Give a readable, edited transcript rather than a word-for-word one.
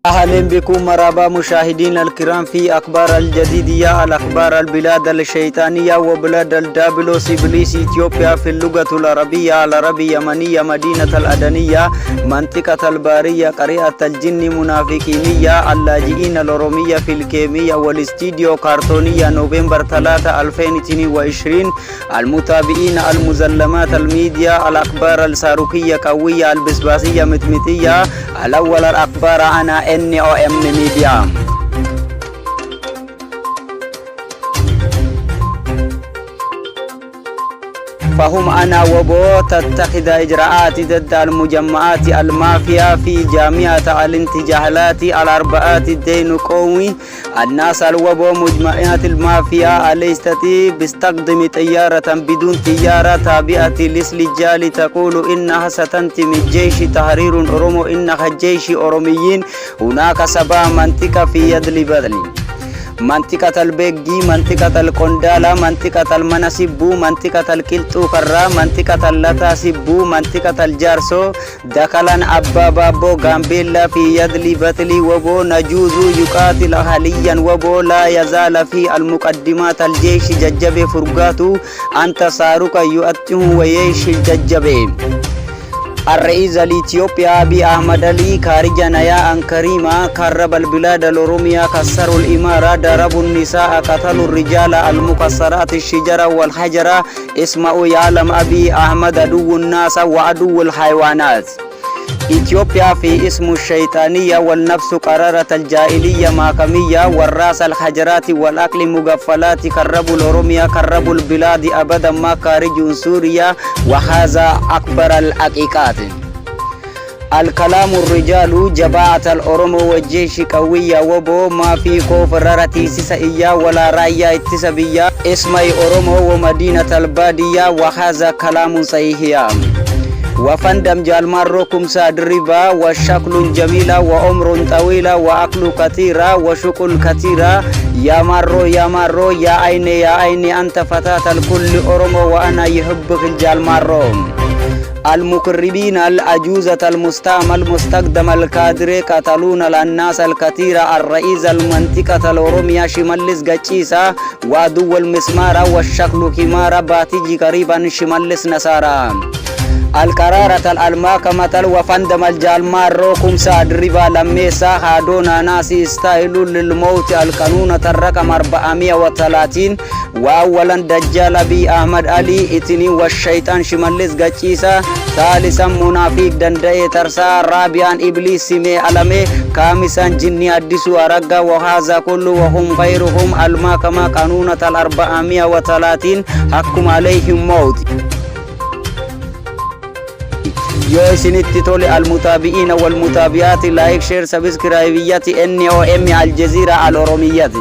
أهلا بكم مرحبا مشاهدينا الكرام في أخبار الجديدية الأخبار البلاد الشيطانية وبلاد الدابلوس إبليس إثيوبيا في اللغة العربية العربية يمنية مدينة الأدنية منطقة البارية قرية الجن منافقينية اللاجئين الأورومية في الكيمياء والاستديو كرتونية نوفمبر 3 2022 المتابعين المزلمات الميديا الأخبار الصاروخية قوية البسباسية متمتية الأول الأخبار أنا NOM ميديا. فهم أنا وبو تتخذ إجراءات ضد المجمعات المافيا في جامعة الانتجاهات الأربعات الدين قومي الناس الوبو مجمعات المافيا التي بستخدم طيارة بدون طيارة تابعة للسجال تقول إنها ستنتمي الجيش تحرير أورومو إنها جيش أوروميين هناك 7 منطقة في يد البدل منطقة البيجي منطقة الكوندالا منطقة المناسبو منطقة الكيلتو كرا منطقة اللتاسبو منطقة الجارسو دخلن أبا بابو غامبيلا في يد لبتلي وبو نجوز يقاتل حاليا وبو لا يزال في المقدمات الجيش ججب فرقاتو أنت ساروك يؤته ويش الججب الرئيس الإثيوبيا أبي أحمد علي خارج نيا أنكريما خرب البلاد الأورومية كسروا الإمارة ضربوا النساء قتلوا الرجال المكسرات الشجرة والحجرة اسمعوا يعلم أبي أحمد عدو الناس وعدو الحيوانات إثيوبيا في اسم الشيطانية والنفس قرارة الجاهلية ماكمية والراس الحجرات والأكل مغفلات كربوا الأورومية كربوا البلاد أبدا ما خارج سوريا وهذا أكبر الحقيقات الكلام الرجال جباعة الأورومو والجيش قوية وبو ما في كفرارة سيسائية ولا راية اتسابية اسمي أورومو ومدينة البادية وهذا كلام صحيح وفندم جالماركم سادربا وشكل جميلة وعمر طويلة وأكل كثيرة وشكل كثيرة يا مارو يا عيني أنت فتاة الكل أورومو وأنا يحبك الجالمارو المقربين الأجوزة المستعمل المستخدم الكادر قتلون الناس الكثيرة الرئيس المنطقة الأورومية شمالس غتشيسا وعدو المسمار والشكل كمارة باتيجي قريبا شمالس نصارى القرارة المحكمة وفندم الجالمارو كمسا دربا لميسا هادونا ناسي استايلو للموت القانون الرقم 430 وأولا دجال أبي أحمد علي اتني والشيطان شمالس غتشيسا ثالثا منافق دندئ ترسا رابعا إبليس سمي علمي خامسا جني أدسو أرقا وهذا كله وهم غيرهم المحكمة قانون 430 حكم عليهم موت يوسنتي تولي المتابعين والمتابعات لايك شير سبسكرايبيات NOM الجزيرة الأورومية.